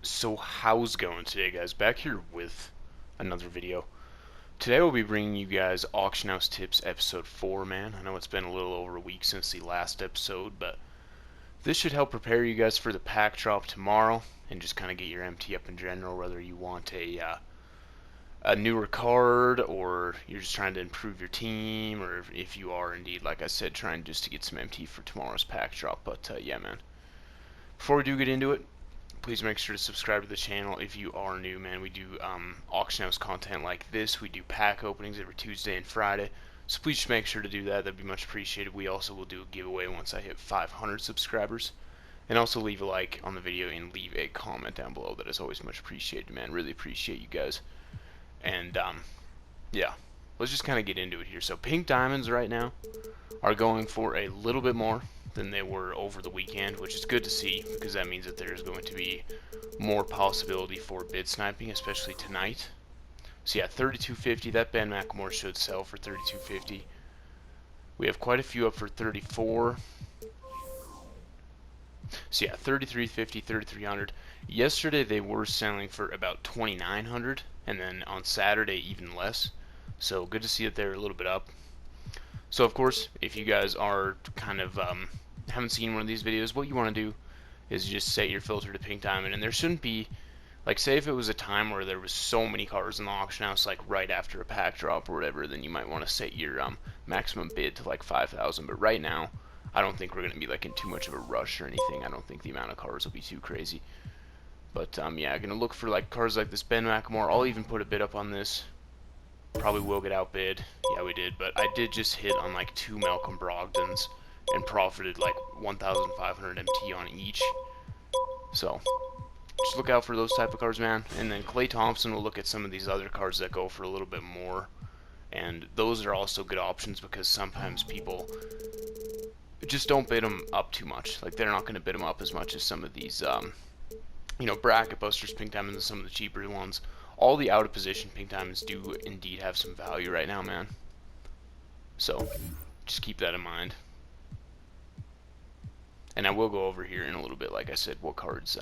So how's it going today, guys? Back here with another video. Today we'll be bringing you guys Auction House Tips episode 4, man. I know it's been a little over a week since the last episode, but this should help prepare you guys for the pack drop tomorrow and just kind of get your MT up in general, whether you want a newer card or you're just trying to improve your team, or if you are indeed, like I said, trying just to get some MT for tomorrow's pack drop. But yeah, man. Before we do get into it, please make sure to subscribe to the channel if you are new, man. We do auction house content like this. We do pack openings every Tuesday and Friday. So please just make sure to do that. That'd be much appreciated. We also will do a giveaway once I hit 500 subscribers. And also leave a like on the video and leave a comment down below. That is always much appreciated, man. Really appreciate you guys. And yeah, let's just kind of get into it here. So pink diamonds right now are going for a little bit more than they were over the weekend, which is good to see because that means that there's going to be more possibility for bid sniping, especially tonight. So yeah, 32.50. That Ben McLemore should sell for 32.50. We have quite a few up for 34. So yeah, 33.50, 3,300. Yesterday they were selling for about 2,900, and then on Saturday even less. So good to see that they're a little bit up. So of course, if you guys are kind of haven't seen one of these videos, what you want to do is just set your filter to pink diamond, and there shouldn't be, like, say if it was a time where there was so many cars in the auction house, like right after a pack drop or whatever, then you might want to set your maximum bid to like 5,000. But right now, I don't think we're going to be like in too much of a rush or anything. I don't think the amount of cars will be too crazy. But yeah, I'm going to look for like cars like this Ben McLemore. I'll even put a bid up on this. Probably will get outbid. Yeah, we did. But I did just hit on like 2 Malcolm Brogdons and profited like 1,500 MT on each. So just look out for those type of cards, man. And then Klay Thompson will look at some of these other cards that go for a little bit more. And those are also good options because sometimes people just don't bid them up too much. Like, they're not going to bid them up as much as some of these, you know, bracket busters, pink diamonds, and some of the cheaper ones. All the out of position pink diamonds do indeed have some value right now, man. So just keep that in mind. And I will go over here in a little bit, like I said, what cards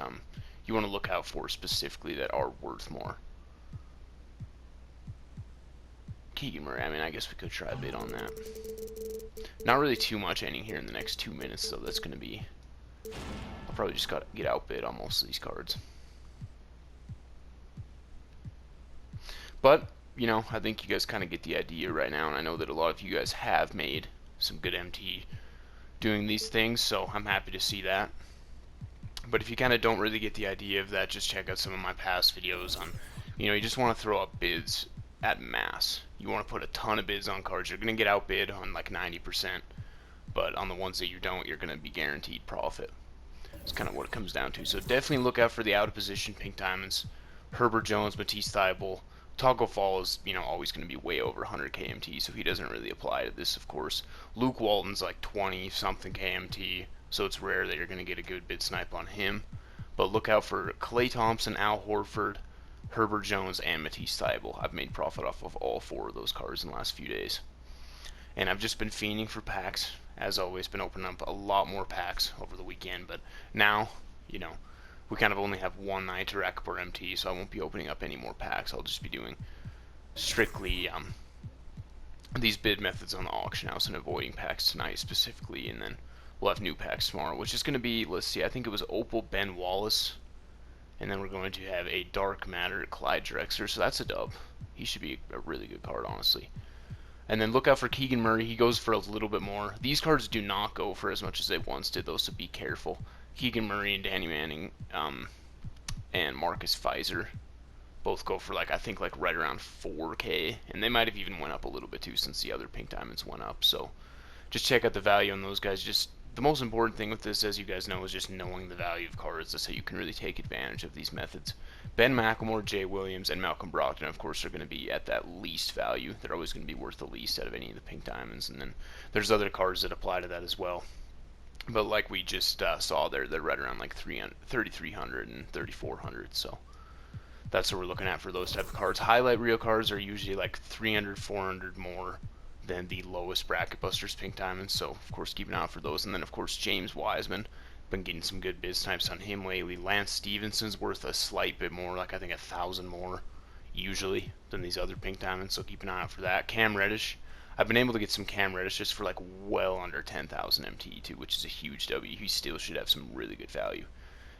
you want to look out for specifically that are worth more. Keegan Murray, I mean, I guess we could try a bid on that. Not really too much ending here in the next 2 minutes, so that's going to be... I'll probably just got to get outbid on most of these cards. But, you know, I think you guys kind of get the idea right now, and I know that a lot of you guys have made some good MT doing these things, so I'm happy to see that. But if you kind of don't really get the idea of that, just check out some of my past videos on, you know, you just want to throw up bids at mass. You want to put a ton of bids on cards. You're going to get outbid on like 90%, but on the ones that you don't, you're going to be guaranteed profit. That's kind of what it comes down to. So definitely look out for the out of position pink diamonds. Herbert Jones, Matisse Thybulle. Toggle Fall is, you know, always going to be way over 100 KMT, so he doesn't really apply to this, of course. Luke Walton's like 20-something KMT, so it's rare that you're going to get a good bid snipe on him. But look out for Klay Thompson, Al Horford, Herbert Jones, and Matisse Thybulle. I've made profit off of all 4 of those cards in the last few days. And I've just been fiending for packs. As always, been opening up a lot more packs over the weekend, but now, you know, we kind of only have one night to rack up our MT, so I won't be opening up any more packs. I'll just be doing strictly these bid methods on the auction house and avoiding packs tonight specifically, and then we'll have new packs tomorrow, which is going to be, let's see, I think it was Opal Ben Wallace, and then we're going to have a Dark Matter Clyde Drexler, so that's a dub. He should be a really good card, honestly. And then look out for Keegan Murray. He goes for a little bit more. These cards do not go for as much as they once did, though, so be careful. Keegan Murray and Danny Manning and Marcus Pfizer both go for, like, I think like right around 4K, and they might have even went up a little bit too since the other pink diamonds went up. So just check out the value on those guys. Just the most important thing with this, as you guys know, is just knowing the value of cards. That's how you can really take advantage of these methods. Ben McLemore, Jay Williams, and Malcolm Brogdon, of course, are going to be at that least value. They're always going to be worth the least out of any of the pink diamonds, and then there's other cards that apply to that as well. But like we just saw there, they're right around like 3,300 and 3,400, so that's what we're looking at for those type of cards. Highlight reel cards are usually like 300, 400 more than the lowest bracket busters pink diamonds, so of course keep an eye out for those. And then of course James Wiseman, Been getting some good bid snipes on him lately. Lance Stevenson's worth a slight bit more, like I think 1,000 more usually than these other pink diamonds, so keep an eye out for that. Cam Reddish, I've been able to get some Cam Reddish just for like well under 10,000 MTE too, which is a huge W. He still should have some really good value.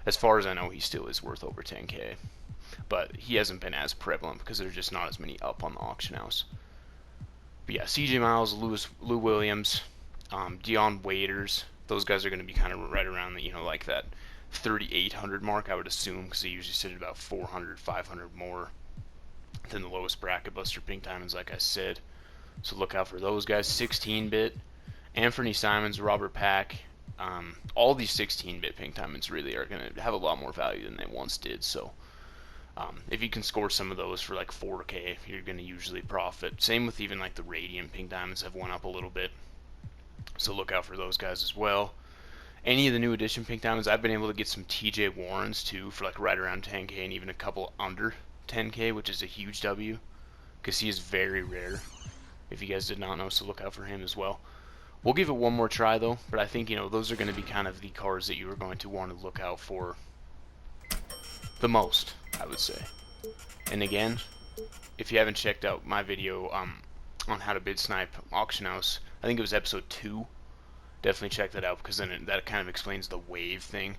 As far as I know, he still is worth over 10k, but he hasn't been as prevalent because there's just not as many up on the auction house. But yeah, CJ Miles, Lou Williams, Dion Waiters, those guys are going to be kind of right around the, like that 3,800 mark, I would assume, because they usually sit at about 400, 500 more than the lowest bracket buster pink diamonds, like I said. So look out for those guys. 16-bit, Anthony Simons, Robert Pack, all these 16-bit pink diamonds really are going to have a lot more value than they once did. So if you can score some of those for like 4k, you're going to usually profit. Same with even like the Radiant pink diamonds have went up a little bit. So look out for those guys as well. Any of the new edition pink diamonds, I've been able to get some TJ Warrens too for like right around 10k and even a couple under 10k, which is a huge W because he is very rare, if you guys did not know, so look out for him as well. We'll give it one more try though, but I think those are going to be kind of the cards that you are going to want to look out for the most, I would say. And again, if you haven't checked out my video on how to bid snipe auction house, I think it was episode 2, definitely check that out, because then that kind of explains the wave thing,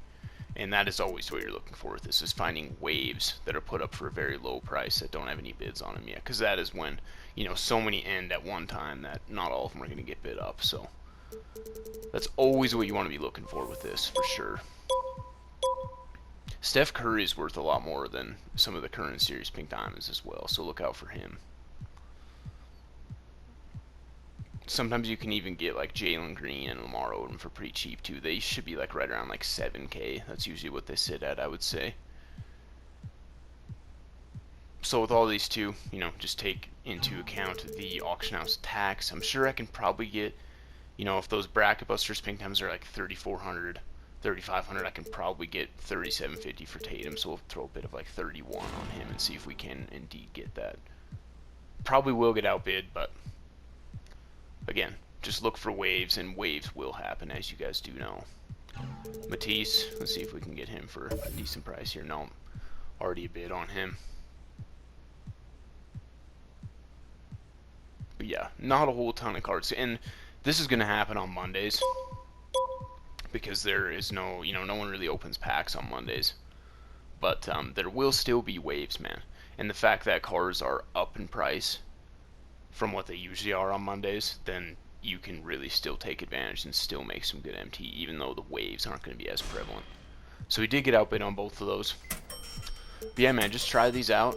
and that is always what you're looking for with this, is finding waves that are put up for a very low price that don't have any bids on them yet, because that is when so many end at one time that not all of them are going to get bid up. So that's always what you want to be looking for with this, for sure. Steph Curry is worth a lot more than some of the current series pink diamonds as well, so look out for him. Sometimes you can even get like Jalen Green and Lamar Odom for pretty cheap too. They should be like right around like 7k. That's usually what they sit at, I would say. So with all these two, just take into account the auction house tax. I'm sure I can probably get, if those bracket busters pink diamonds are like 3,400, 3,500, I can probably get 3,750 for Tatum. So we'll throw a bit of like 31 on him and see if we can indeed get that. Probably will get outbid, but again, just look for waves, and waves will happen, as you guys do know. Matisse, let's see if we can get him for a decent price here. No, already a bid on him. But yeah, not a whole ton of cards, and this is going to happen on Mondays because there is no, no one really opens packs on Mondays. But there will still be waves, man, and the fact that cards are up in price from what they usually are on Mondays, then you can really still take advantage and still make some good MT, even though the waves aren't going to be as prevalent. So we did get outbid on both of those. But yeah, man, just try these out.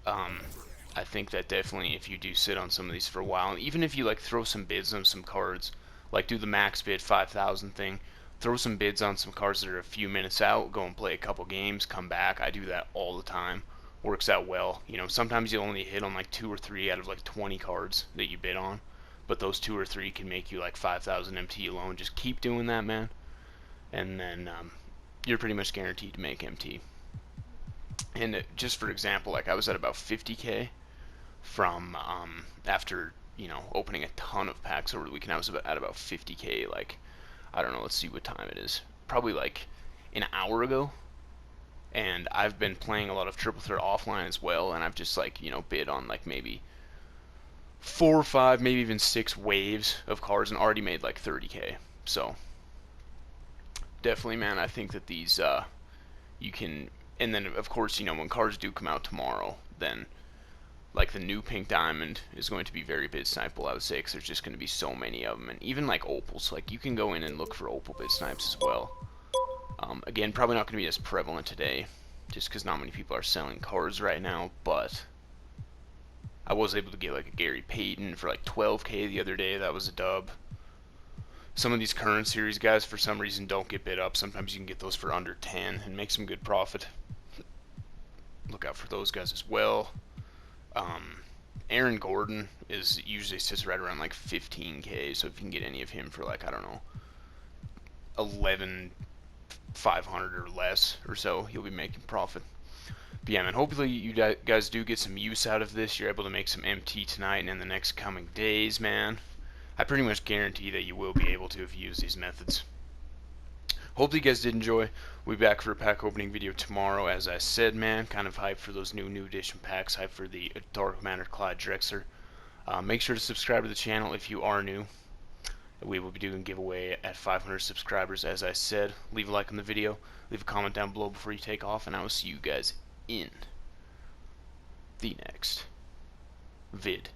I think that definitely, if you do sit on some of these for a while, and even if you like throw some bids on some cards, like do the max bid 5,000 thing, throw some bids on some cards that are a few minutes out, go and play a couple games, come back. I do that all the time. Works out well. Sometimes you'll only hit on like 2 or 3 out of like 20 cards that you bid on, but those 2 or 3 can make you like 5,000 MT alone. Just keep doing that, man, and then you're pretty much guaranteed to make MT. And just for example, like I was at about 50k from after opening a ton of packs over the weekend. I was at about 50k, like, I don't know, let's see what time it is, probably like an hour ago. And I've been playing a lot of triple threat offline as well, and I've just like bid on like maybe 4 or 5, maybe even 6 waves of cards, and already made like 30k. So definitely, man, I think that these you can. And then of course, when cards do come out tomorrow, then like the new pink diamond is going to be very bid snipeable, I would say, because there's just going to be so many of them. And even like opals, like you can go in and look for opal bid snipes as well. Again, probably not going to be as prevalent today, just because not many people are selling cards right now, but I was able to get like a Gary Payton for like 12k the other day. That was a dub. Some of these current series guys, for some reason, don't get bid up. Sometimes you can get those for under 10 and make some good profit. Look out for those guys as well. Aaron Gordon usually sits right around like 15k, so if you can get any of him for like, I don't know, 11,500 or less or so, he'll be making profit. But yeah, man, hopefully you guys do get some use out of this. You're able to make some MT tonight and in the next coming days, man. I pretty much guarantee that you will be able to if you use these methods. Hopefully you guys did enjoy. We'll be back for a pack opening video tomorrow, as I said, man. Kind of hyped for those new edition packs, hyped for the Dark Commander Clyde Drexler. Make sure to subscribe to the channel if you are new. We will be doing a giveaway at 500 subscribers, as I said. Leave a like on the video, leave a comment down below before you take off, and I will see you guys in the next vid.